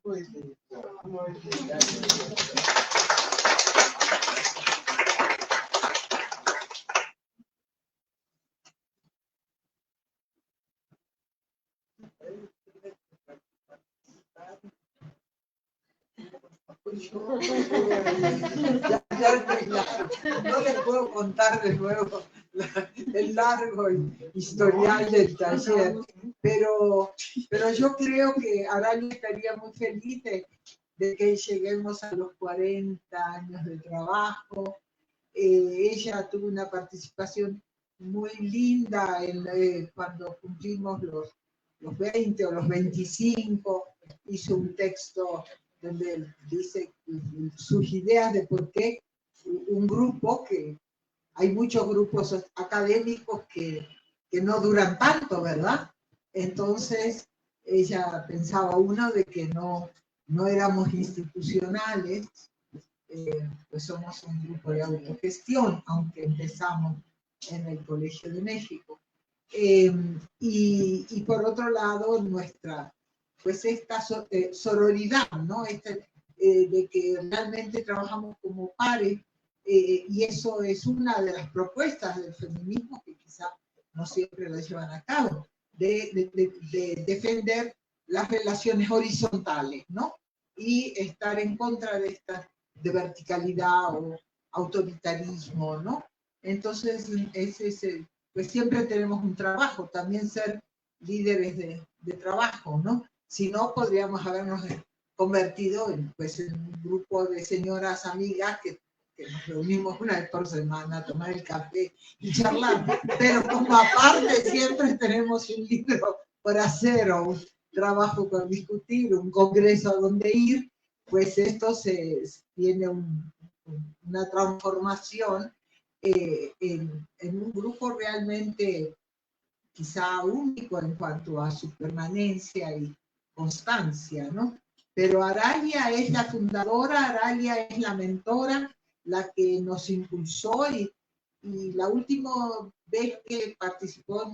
Pues, no les puedo contar de nuevo el largo historial del taller, pero yo creo que Aralia estaría muy feliz de que lleguemos a los 40 años de trabajo. Ella tuvo una participación muy linda cuando cumplimos los 20 o los 25, hizo un texto donde dice sus ideas de por qué un grupo, que hay muchos grupos académicos que no duran tanto, ¿verdad? Entonces ella pensaba, uno, de que no éramos institucionales, pues somos un grupo de autogestión, aunque empezamos en el Colegio de México. Y por otro lado, pues esta sororidad, ¿no? De que realmente trabajamos como pares, y eso es una de las propuestas del feminismo que quizá no siempre la llevan a cabo, de defender las relaciones horizontales, ¿no? Y estar en contra de esta de verticalidad o autoritarismo, ¿no? Entonces, pues siempre tenemos un trabajo, también ser líderes de trabajo, ¿no? Si no, podríamos habernos convertido en un grupo de señoras amigas que nos reunimos una vez por semana a tomar el café y charlar, pero como aparte siempre tenemos un libro por hacer o un trabajo por discutir, un congreso a donde ir, pues esto tiene una transformación en un grupo realmente quizá único en cuanto a su permanencia y constancia, ¿no? Pero Aralia es la fundadora, Aralia es la mentora, la que nos impulsó y la última vez que participó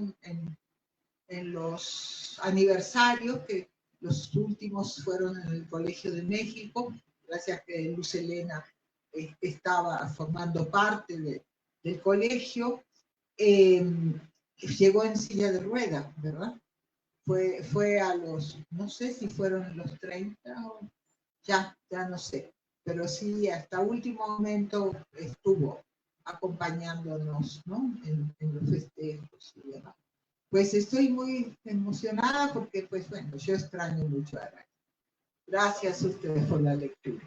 en los aniversarios, que los últimos fueron en el Colegio de México, gracias a que Luz Helena estaba formando parte del colegio, llegó en silla de ruedas, ¿verdad? Fue a los, no sé si fueron los 30 o ya no sé, pero sí hasta último momento estuvo acompañándonos, ¿no? En los festejos y demás. Pues estoy muy emocionada porque, pues bueno, yo extraño mucho a Aralia. Gracias a ustedes por la lectura.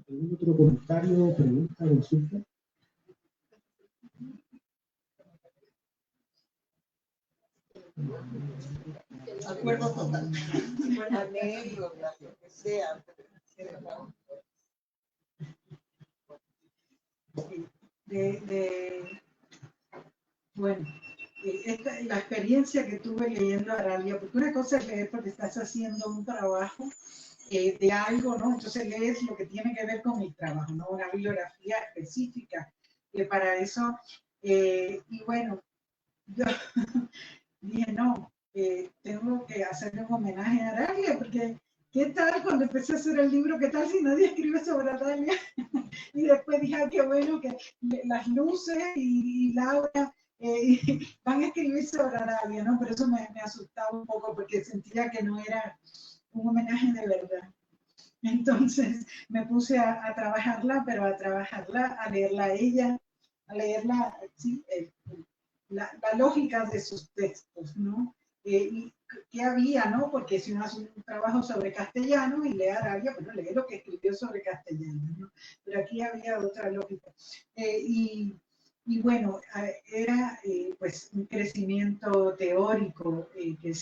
¿Algún otro comentario, pregunta, consulta? Acuerdo total. Anécdotas, lo que sea. Bueno, la experiencia que tuve leyendo a Aralia, porque una cosa es leer porque estás haciendo un trabajo de algo, ¿no? Entonces lees lo que tiene que ver con el trabajo, ¿no? Una bibliografía específica para eso. Y bueno, yo dije, no, tengo que hacerle un homenaje a Aralia, porque ¿qué tal cuando empecé a hacer el libro? ¿Qué tal si nadie escribe sobre Aralia? Y después dije, qué bueno que las luces y Laura van a escribir sobre Aralia, ¿no? Pero eso me asustaba un poco porque sentía que no era un homenaje de verdad. Entonces me puse a trabajarla, pero a trabajarla, a leerla a ella, a leerla, sí, la lógica de sus textos, ¿no? Y qué había, ¿no? Porque si uno hace un trabajo sobre castellano y lee a Aralia, bueno, lee lo que escribió sobre castellano, ¿no? Pero aquí había otra lógica. Y bueno, era pues un crecimiento teórico que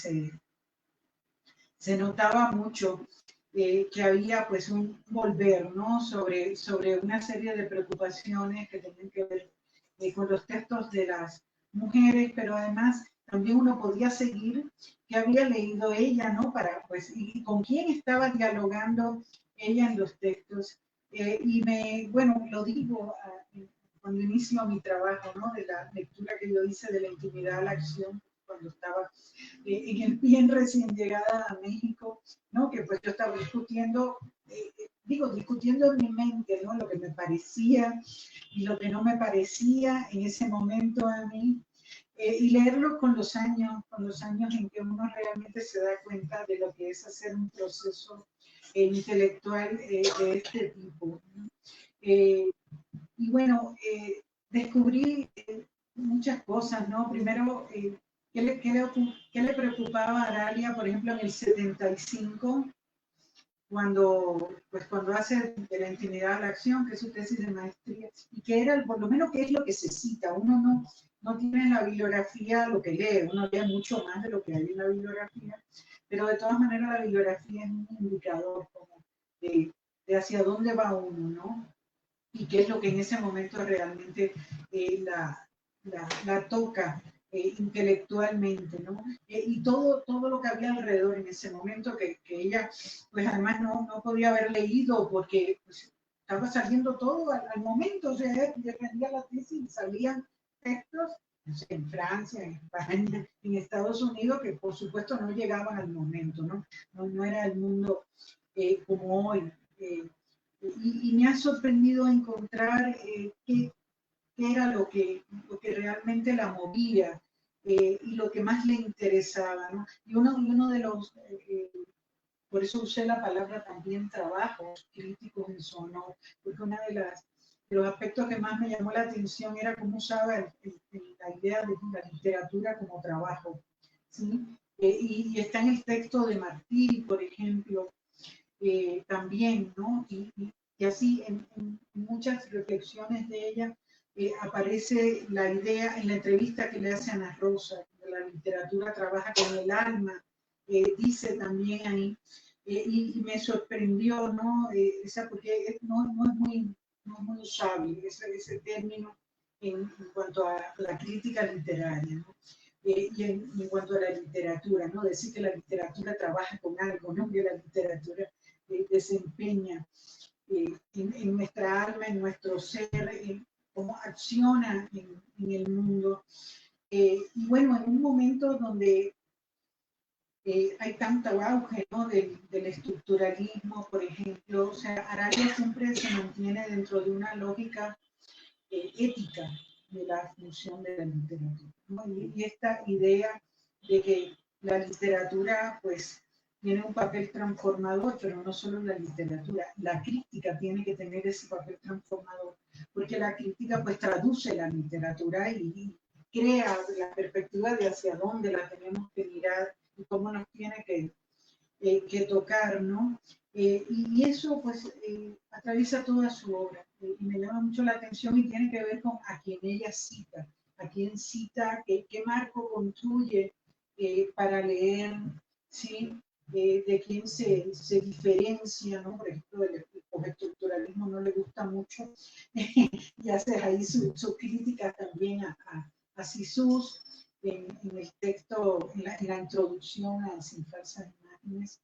se notaba mucho, que había pues un volver, ¿no? Sobre una serie de preocupaciones que tenían que ver con los textos de las mujeres, pero además también uno podía seguir qué había leído ella, ¿no? Para, pues, y con quién estaba dialogando ella en los textos. Bueno, lo digo cuando inicio mi trabajo, ¿no? De la lectura que yo hice de la intimidad a la acción, cuando estaba en el bien recién llegada a México, ¿no? Que pues yo estaba discutiendo, discutiendo en mi mente, ¿no? Lo que me parecía y lo que no me parecía en ese momento a mí, y leerlo con los años en que uno realmente se da cuenta de lo que es hacer un proceso intelectual de este tipo, ¿no? Y bueno, descubrí muchas cosas, ¿no? Primero, ¿qué le preocupaba a Aralia, por ejemplo, en el 75, cuando hace de la intimidad a la acción, que es su tesis de maestría, y que era, por lo menos, qué es lo que se cita? Uno no tiene en la bibliografía lo que lee, uno lee mucho más de lo que hay en la bibliografía, pero de todas maneras la bibliografía es un indicador como de hacia dónde va uno, ¿no? Y qué es lo que en ese momento realmente la toca intelectualmente, ¿no? Y todo lo que había alrededor en ese momento que ella, pues además no podía haber leído porque pues, estaba saliendo todo al momento, o sea, defendía la tesis y salían textos, no sé, en Francia, en España, en Estados Unidos, que por supuesto no llegaban al momento, ¿no? No era el mundo como hoy. Y me ha sorprendido encontrar qué era lo que realmente la movía y lo que más le interesaba, ¿no? Y uno de los, por eso usé la palabra también trabajos críticos en su honor, porque uno de los aspectos que más me llamó la atención era cómo usaba la idea de la literatura como trabajo, ¿sí? Y está en el texto de Martí, por ejemplo, también, ¿no? Y así en muchas reflexiones de ella aparece la idea en la entrevista que le hace a Ana Rosa, que la literatura trabaja con el alma, dice también ahí, y me sorprendió, ¿no? Porque no es muy usable ese término en cuanto a la crítica literaria, ¿no? Y en cuanto a la literatura, ¿no? Decir que la literatura trabaja con algo, ¿no? Que la literatura desempeña en nuestra alma, en nuestro ser, cómo acciona en el mundo. Y bueno, en un momento donde hay tanto auge, ¿no? del estructuralismo, por ejemplo, o sea, Aralia siempre se mantiene dentro de una lógica ética de la función de la literatura, ¿no? Y esta idea de que la literatura, pues, tiene un papel transformador, pero no solo la literatura, la crítica tiene que tener ese papel transformador, porque la crítica, pues, traduce la literatura y crea la perspectiva de hacia dónde la tenemos que mirar y cómo nos tiene que tocar, ¿no? Y eso, pues, atraviesa toda su obra. Y me llama mucho la atención y tiene que ver con a quien ella cita, a quien cita, qué marco construye para leer, ¿sí? De quién se diferencia, ¿no? Por ejemplo, el postestructuralismo no le gusta mucho y hace ahí su crítica también a Cixous en el texto, en la introducción a Sin falsas imágenes.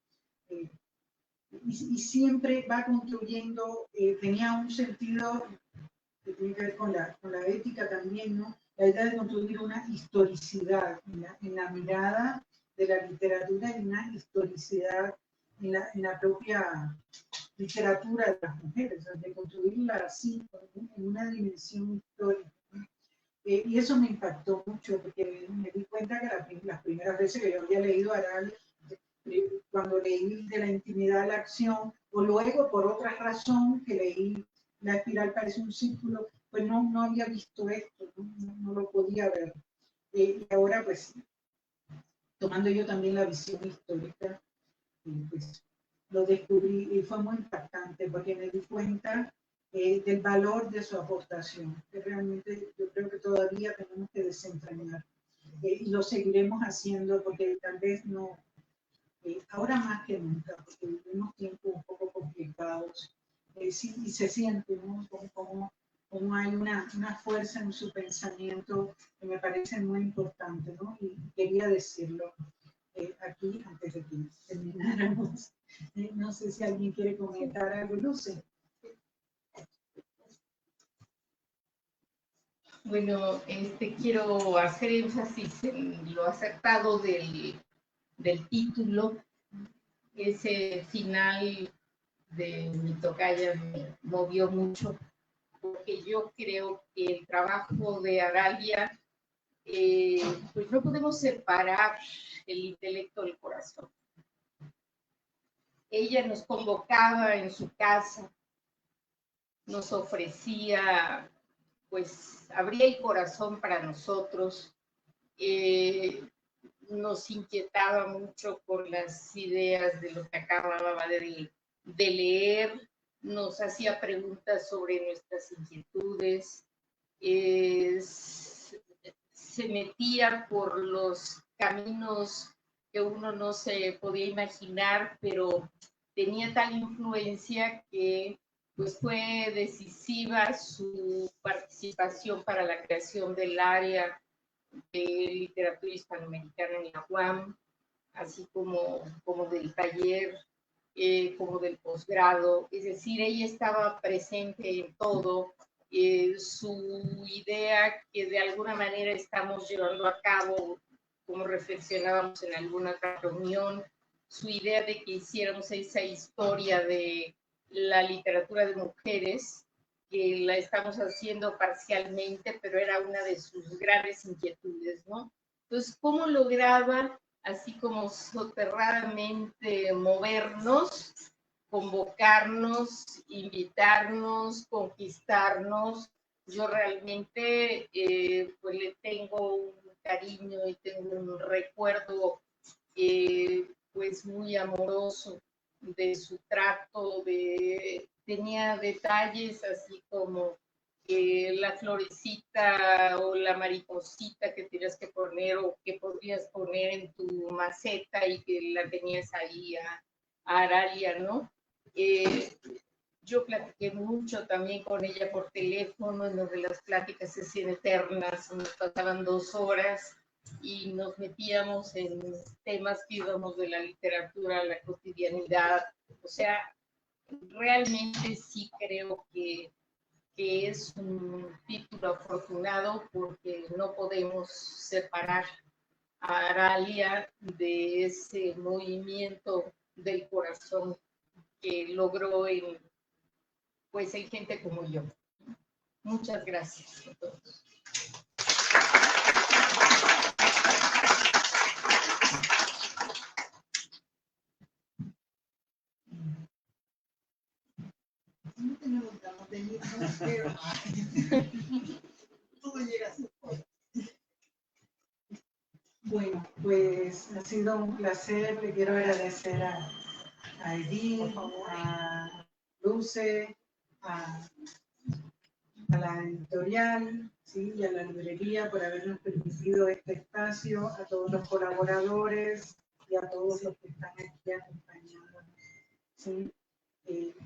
Y siempre va construyendo, tenía un sentido que tiene que ver con la ética también, ¿no? La idea de construir una historicidad en la mirada de la literatura y una historicidad en la propia literatura de las mujeres, o sea, de construirla así, en una dimensión histórica. Y eso me impactó mucho, porque me di cuenta que las primeras veces que yo había leído a Aralia, cuando leí De la intimidad a la acción, o luego por otra razón que leí La espiral parece un círculo, pues no había visto esto, no lo podía ver. Y ahora, pues, tomando yo también la visión histórica, pues lo descubrí y fue muy impactante porque me di cuenta del valor de su aportación, que realmente yo creo que todavía tenemos que desentrañar y lo seguiremos haciendo porque tal vez no, ahora más que nunca, porque vivimos tiempos un poco complicados sí, y se siente, ¿no? Como hay una fuerza en su pensamiento que me parece muy importante, ¿no? Y quería decirlo aquí antes de que termináramos. No sé si alguien quiere comentar algo, no sé. Bueno, quiero hacer énfasis en lo acertado del título. Ese final de mi tocaya me movió mucho, porque yo creo que el trabajo de Aralia, pues no podemos separar el intelecto del corazón. Ella nos convocaba en su casa, nos ofrecía, pues abría el corazón para nosotros, nos inquietaba mucho por las ideas de lo que acababa de leer, nos hacía preguntas sobre nuestras inquietudes, se metía por los caminos que uno no se podía imaginar, pero tenía tal influencia que pues fue decisiva su participación para la creación del área de literatura hispanoamericana en la UAM, así como del taller, como del posgrado. Es decir, ella estaba presente en todo. Su idea que de alguna manera estamos llevando a cabo, como reflexionábamos en alguna otra reunión, su idea de que hiciéramos esa historia de la literatura de mujeres, que la estamos haciendo parcialmente, pero era una de sus grandes inquietudes, ¿no? Entonces, ¿cómo lograba, así como soterradamente, movernos, convocarnos, invitarnos, conquistarnos? Yo realmente pues le tengo un cariño y tengo un recuerdo pues muy amoroso de su trato, tenía detalles así como la florecita o la mariposita que tenías que poner o que podrías poner en tu maceta y que la tenías ahí a Aralia, ¿no? Yo platiqué mucho también con ella por teléfono, en donde las pláticas se hacían eternas, nos pasaban 2 horas. y nos metíamos en temas que íbamos de la literatura a la cotidianidad. O sea, realmente sí creo que es un título afortunado porque no podemos separar a Aralia de ese movimiento del corazón que logró en gente como yo. Muchas gracias a todos. No tenemos ganas de irnos, pero todo llega a su hora. Bueno, pues ha sido un placer. Le quiero agradecer a Edith, a Luce, a la editorial, ¿sí? Y a la librería por habernos permitido este espacio, a todos los colaboradores y a todos los que están aquí acompañándonos, ¿sí?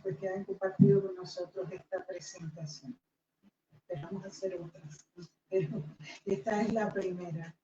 Pues que han compartido con nosotros esta presentación. Esperamos hacer otras, pero esta es la primera.